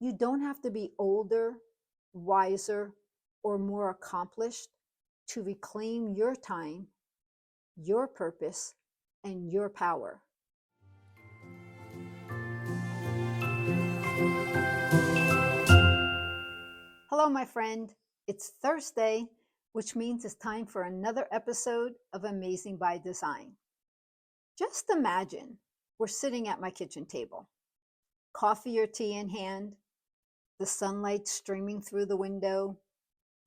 You don't have to be older, wiser, or more accomplished to reclaim your time, your purpose, and your power. Hello, my friend. It's Thursday, which means it's time for another episode of Amazing by Design. Just imagine we're sitting at my kitchen table, coffee or tea in hand, the sunlight streaming through the window,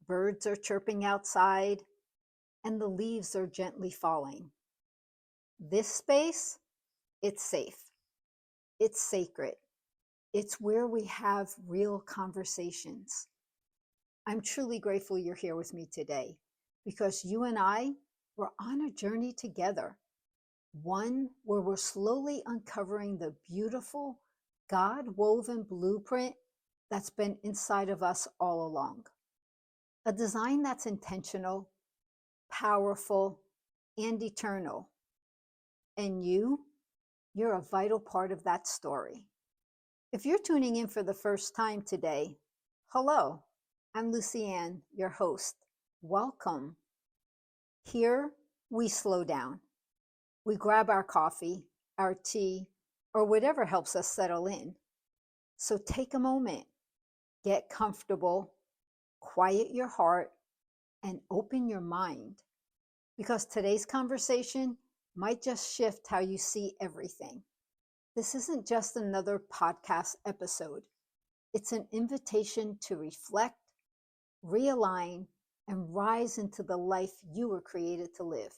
birds are chirping outside, and the leaves are gently falling. This space, it's safe. It's sacred. It's where we have real conversations. I'm truly grateful you're here with me today because you and I were on a journey together, one where we're slowly uncovering the beautiful God-woven blueprint that's been inside of us all along. A design that's intentional, powerful, and eternal. And you're a vital part of that story. If you're tuning in for the first time today, hello, I'm Lucianne, your host. Welcome. Here, we slow down. We grab our coffee, our tea, or whatever helps us settle in. So take a moment, get comfortable, quiet your heart, and open your mind. Because today's conversation might just shift how you see everything. This isn't just another podcast episode. It's an invitation to reflect, realign, and rise into the life you were created to live.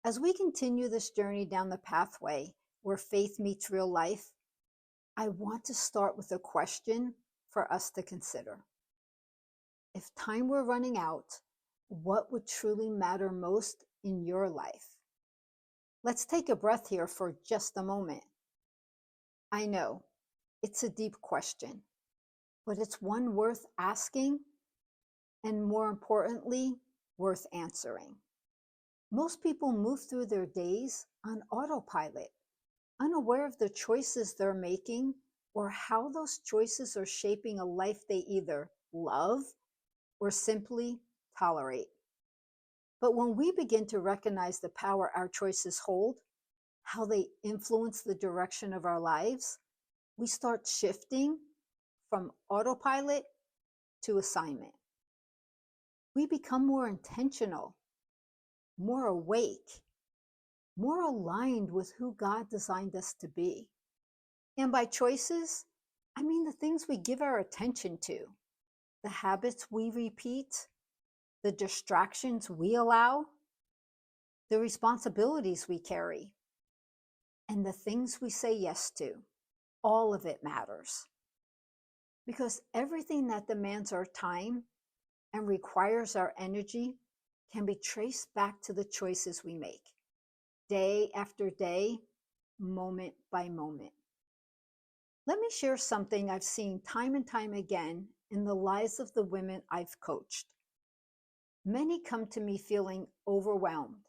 As we continue this journey down the pathway where faith meets real life, I want to start with a question for us to consider. If time were running out, what would truly matter most in your life? Let's take a breath here for just a moment. I know it's a deep question, but it's one worth asking and, more importantly, worth answering. Most people move through their days on autopilot, unaware of the choices they're making or how those choices are shaping a life they either love or simply tolerate. But when we begin to recognize the power our choices hold, how they influence the direction of our lives, we start shifting from autopilot to assignment. We become more intentional, more awake, more aligned with who God designed us to be. And by choices, I mean the things we give our attention to, the habits we repeat, the distractions we allow, the responsibilities we carry, and the things we say yes to. All of it matters. Because everything that demands our time and requires our energy can be traced back to the choices we make, day after day, moment by moment. Let me share something I've seen time and time again in the lives of the women I've coached. Many come to me feeling overwhelmed.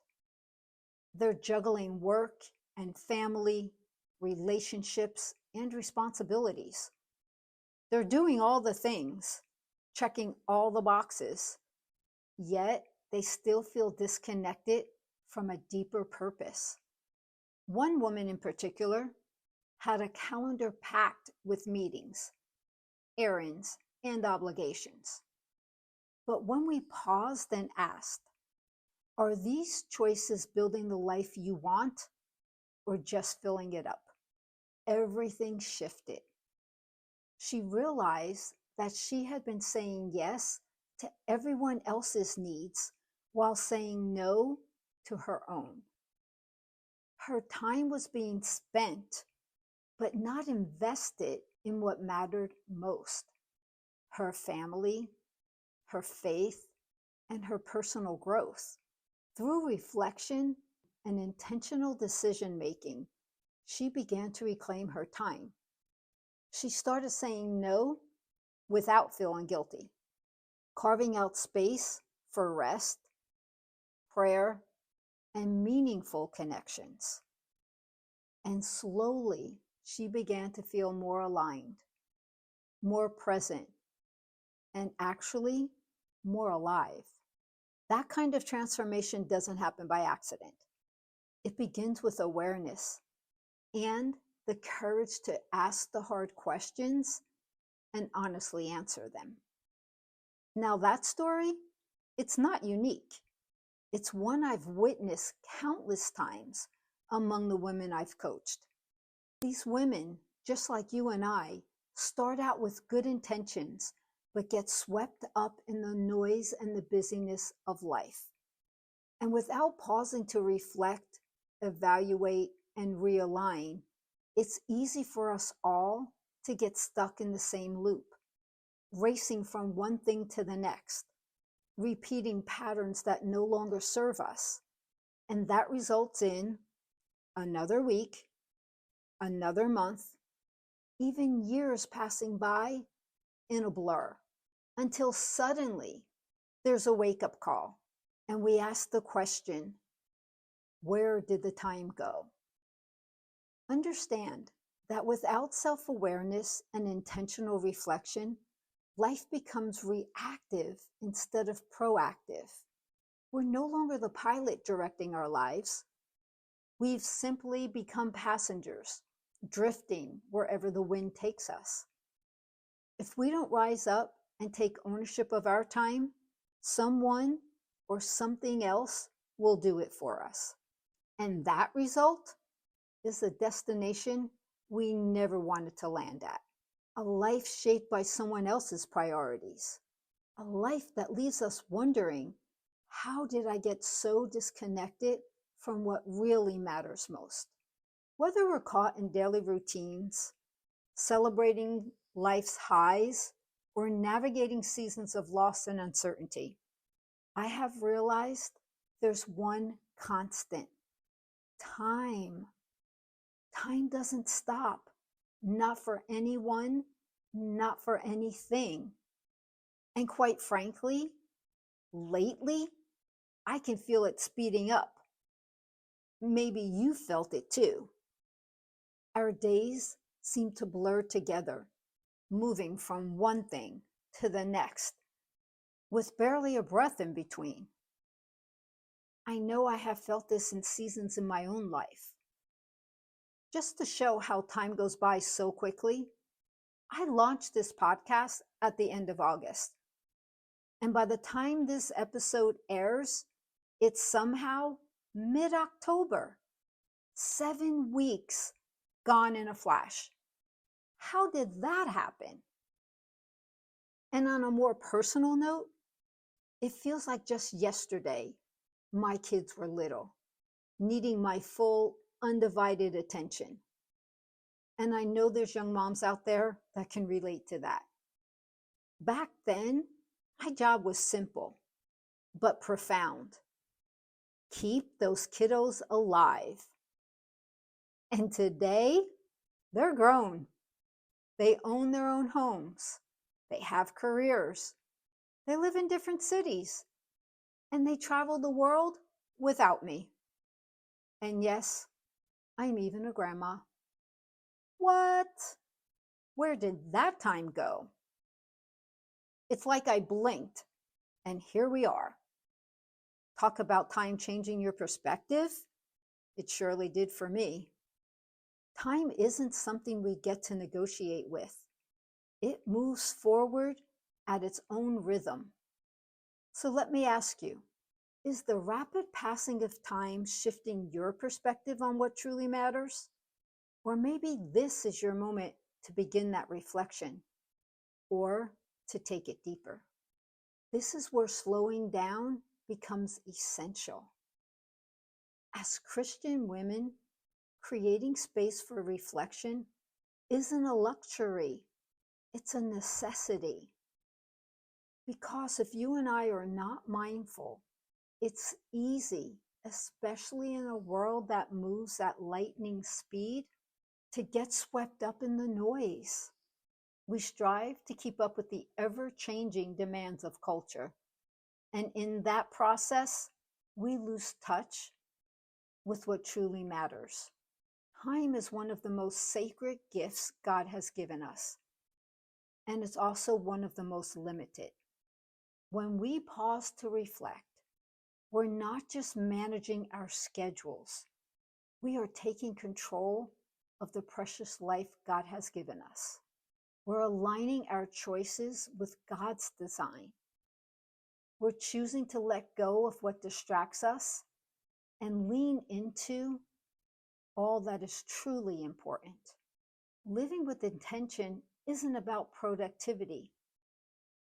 They're juggling work and family, relationships, and responsibilities. They're doing all the things, checking all the boxes, yet they still feel disconnected from a deeper purpose. One woman in particular had a calendar packed with meetings, errands, and obligations. But when we paused and asked, are these choices building the life you want or just filling it up? Everything shifted. She realized that she had been saying yes to everyone else's needs while saying no to her own. Her time was being spent, but not invested in what mattered most: her family, her faith, and her personal growth. Through reflection and intentional decision making, she began to reclaim her time. She started saying no without feeling guilty, carving out space for rest, prayer, and meaningful connections. And slowly, she began to feel more aligned. more present, and actually more alive. That kind of transformation doesn't happen by accident. It begins with awareness and the courage to ask the hard questions and honestly answer them. Now, that story, it's not unique. It's one I've witnessed countless times among the women I've coached. These women, just like you and I, start out with good intentions, but get swept up in the noise and the busyness of life. And without pausing to reflect, evaluate, and realign, it's easy for us all to get stuck in the same loop, racing from one thing to the next, repeating patterns that no longer serve us. And that results in another week, another month, even years passing by in a blur, until suddenly there's a wake-up call and we ask the question, where did the time go? Understand that without self-awareness and intentional reflection, life becomes reactive instead of proactive. We're no longer the pilot directing our lives. We've simply become passengers, drifting wherever the wind takes us. If we don't rise up and take ownership of our time, someone or something else will do it for us. And that result is a destination we never wanted to land at. A life shaped by someone else's priorities. A life that leaves us wondering, how did I get so disconnected from what really matters most? Whether we're caught in daily routines, celebrating life's highs, or navigating seasons of loss and uncertainty, I have realized there's one constant: time. Time doesn't stop, not for anyone, not for anything. And quite frankly, lately, I can feel it speeding up. Maybe you felt it too. Our days seem to blur together, moving from one thing to the next, with barely a breath in between. I know I have felt this in seasons in my own life. Just to show how time goes by so quickly, I launched this podcast at the end of August. And by the time this episode airs, it's somehow mid-October. 7 weeks gone in a flash. How did that happen? And on a more personal note, it feels like just yesterday my kids were little, needing my full, undivided attention. And I know there's young moms out there that can relate to that. Back then, my job was simple, but profound. Keep those kiddos alive. And today, they're grown. They own their own homes. They have careers. They live in different cities. And they travel the world without me. And yes, I'm even a grandma. What? Where did that time go? It's like I blinked, and here we are. Talk about time changing your perspective? It surely did for me. Time isn't something we get to negotiate with. It moves forward at its own rhythm. So let me ask you, is the rapid passing of time shifting your perspective on what truly matters? Or maybe this is your moment to begin that reflection, or to take it deeper. This is where slowing down becomes essential. As Christian women, creating space for reflection isn't a luxury, it's a necessity. Because if you and I are not mindful, it's easy, especially in a world that moves at lightning speed, to get swept up in the noise. We strive to keep up with the ever-changing demands of culture. And in that process, we lose touch with what truly matters. Time is one of the most sacred gifts God has given us. and it's also one of the most limited. When we pause to reflect, we're not just managing our schedules, we are taking control of the precious life God has given us. We're aligning our choices with God's design. We're choosing to let go of what distracts us and lean into all that is truly important. Living with intention isn't about productivity,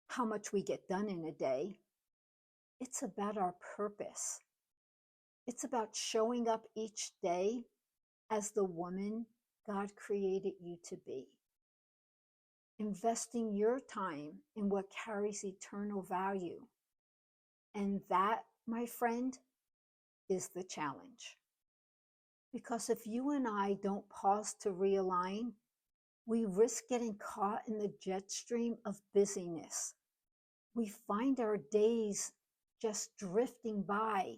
how much we get done in a day. It's about our purpose. It's about showing up each day as the woman God created you to be. Investing your time in what carries eternal value. And that, my friend, is the challenge. Because if you and I don't pause to realign, we risk getting caught in the jet stream of busyness. We find our days just drifting by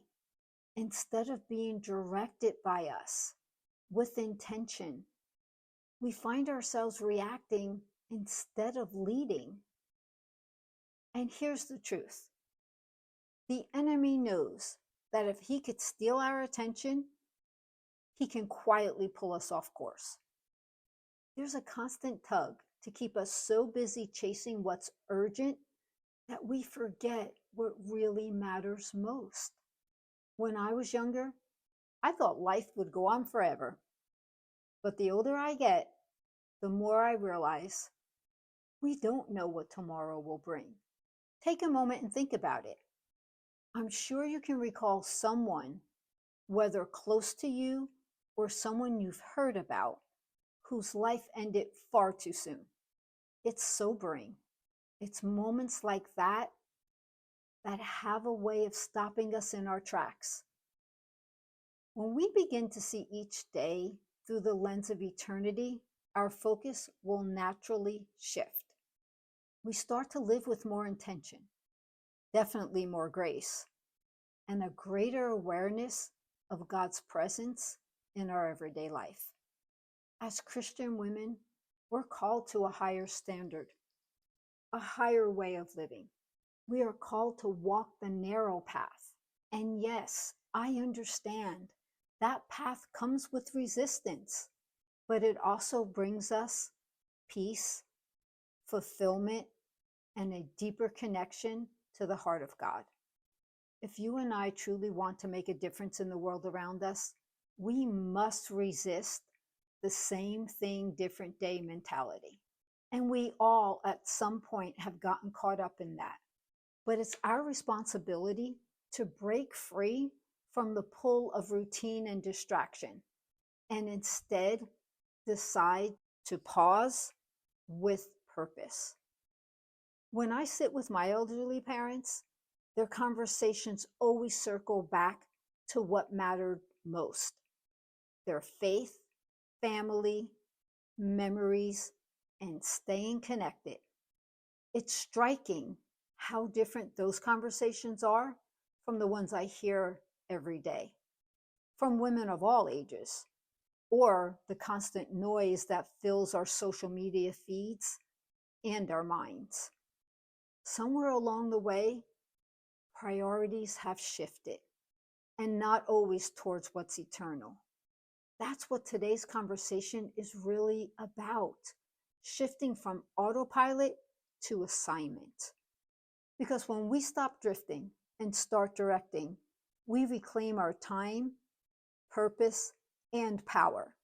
instead of being directed by us with intention. We find ourselves reacting instead of leading. And here's the truth. The enemy knows that if he could steal our attention, he can quietly pull us off course. There's a constant tug to keep us so busy chasing what's urgent that we forget what really matters most. When I was younger, I thought life would go on forever. But the older I get, the more I realize we don't know what tomorrow will bring. Take a moment and think about it. I'm sure you can recall someone, whether close to you or someone you've heard about, whose life ended far too soon. It's sobering. It's moments like that that have a way of stopping us in our tracks. When we begin to see each day through the lens of eternity, our focus will naturally shift. We start to live with more intention, definitely more grace, and a greater awareness of God's presence in our everyday life. As Christian women, we're called to a higher standard, a higher way of living. We are called to walk the narrow path. And yes, I understand that path comes with resistance, but it also brings us peace, fulfillment, and a deeper connection to the heart of God. If you and I truly want to make a difference in the world around us, we must resist the same thing, different day mentality. And we all at some point have gotten caught up in that. But it's our responsibility to break free from the pull of routine and distraction and instead decide to pause with purpose. When I sit with my elderly parents, their conversations always circle back to what mattered most: their faith, family, memories, and staying connected. It's striking how different those conversations are from the ones I hear every day, from women of all ages, or the constant noise that fills our social media feeds and our minds. Somewhere along the way, priorities have shifted, and not always towards what's eternal. That's what today's conversation is really about, shifting from autopilot to assignment. Because when we stop drifting and start directing, we reclaim our time, purpose, and power.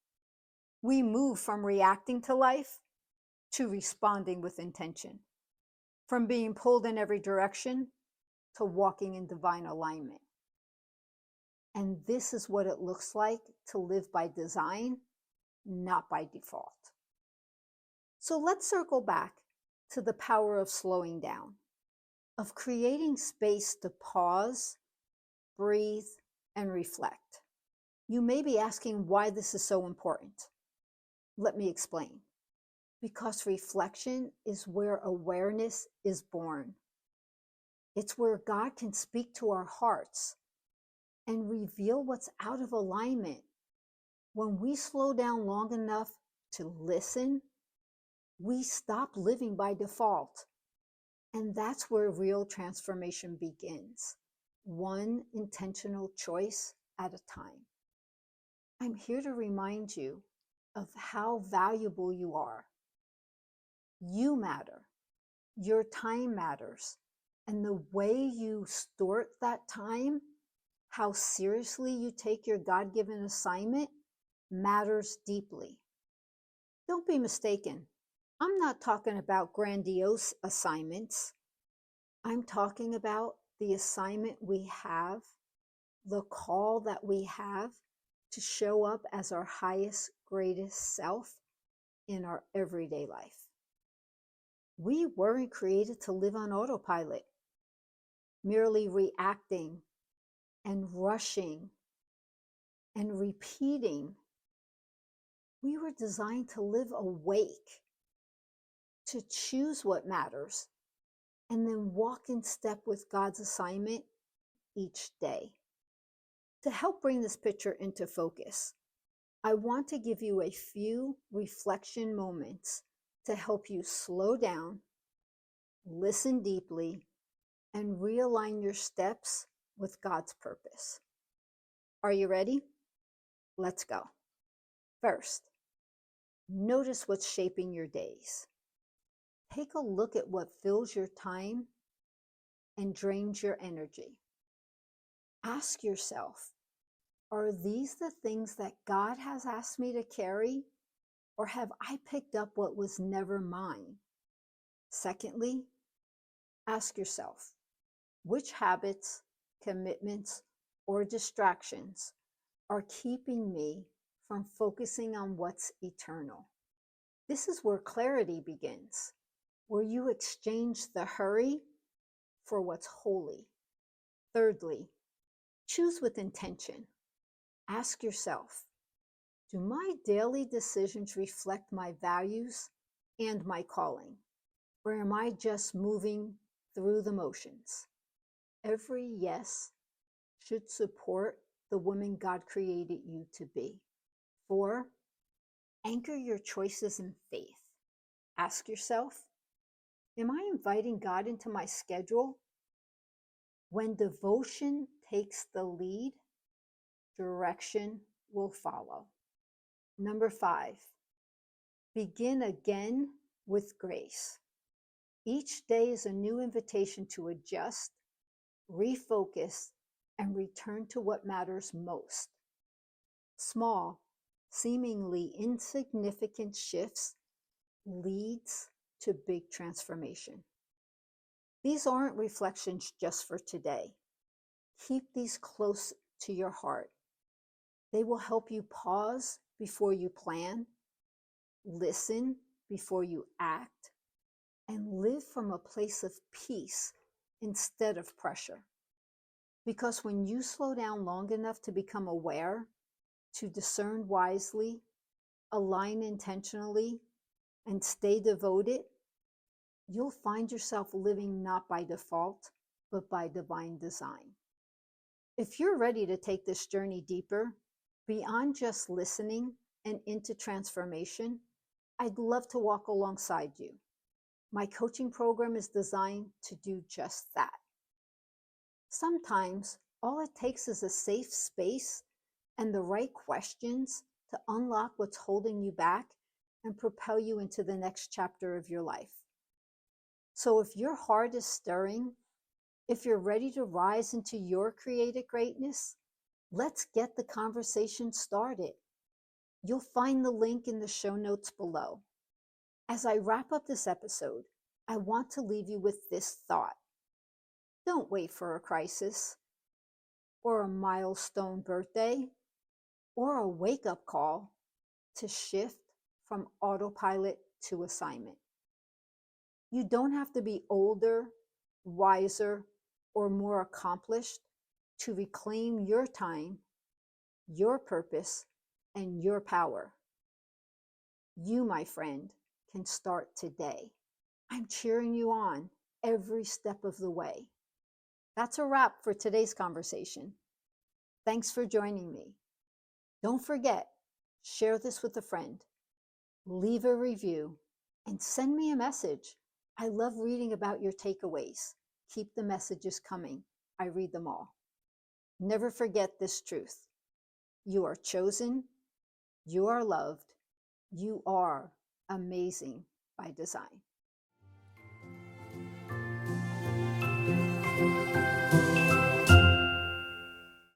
We move from reacting to life to responding with intention, from being pulled in every direction to walking in divine alignment. And this is what it looks like to live by design, not by default. So let's circle back to the power of slowing down, of creating space to pause, breathe, and reflect. You may be asking why this is so important. Let me explain. Because reflection is where awareness is born. It's where God can speak to our hearts and reveal what's out of alignment. When we slow down long enough to listen, We stop living by default. And that's where real transformation begins, one intentional choice at a time. I'm here to remind you of how valuable you are. You matter. Your time matters. And the way you store that time, how seriously you take your God-given assignment, matters deeply. Don't be mistaken. I'm not talking about grandiose assignments. I'm talking about the assignment we have, the call that we have to show up as our highest, greatest self in our everyday life. We weren't created to live on autopilot, merely reacting and rushing and repeating. We were designed to live awake, to choose what matters, and then walk in step with God's assignment each day. To help bring this picture into focus, I want to give you a few reflection moments to help you slow down, listen deeply, and realign your steps with God's purpose. Are you ready? Let's go. First, notice what's shaping your days. Take a look at what fills your time and drains your energy. Ask yourself, are these the things that God has asked me to carry, or have I picked up what was never mine? Secondly, ask yourself, which habits, commitments, or distractions are keeping me from focusing on what's eternal? This is where clarity begins, where you exchange the hurry for what's holy. Thirdly, choose with intention. Ask yourself, do my daily decisions reflect my values and my calling? Or am I just moving through the motions? Every yes should support the woman God created you to be. 4, anchor your choices in faith. Ask yourself, am I inviting God into my schedule? When devotion takes the lead, direction will follow. Number 5, begin again with grace. Each day is a new invitation to adjust, refocus, and return to what matters most. Small, seemingly insignificant shifts leads to big transformation. These aren't reflections just for today. Keep these close to your heart. They will help you pause before you plan, listen before you act, and live from a place of peace instead of pressure. Because when you slow down long enough to become aware, to discern wisely, align intentionally, and stay devoted, you'll find yourself living not by default, but by divine design. If you're ready to take this journey deeper, beyond just listening and into transformation, I'd love to walk alongside you. My coaching program is designed to do just that. Sometimes all it takes is a safe space and the right questions to unlock what's holding you back and propel you into the next chapter of your life. So if your heart is stirring, if you're ready to rise into your creative greatness, let's get the conversation started. You'll find the link in the show notes below. As I wrap up this episode, I want to leave you with this thought. Don't wait for a crisis, or a milestone birthday, or a wake-up call to shift from autopilot to assignment. You don't have to be older, wiser, or more accomplished to reclaim your time, your purpose, and your power. You, my friend, can start today. I'm cheering you on every step of the way. That's a wrap for today's conversation. Thanks for joining me. Don't forget, share this with a friend. Leave a review and send me a message. I love reading about your takeaways. Keep the messages coming. I read them all. Never forget this truth. You are chosen. You are loved. You are amazing by design.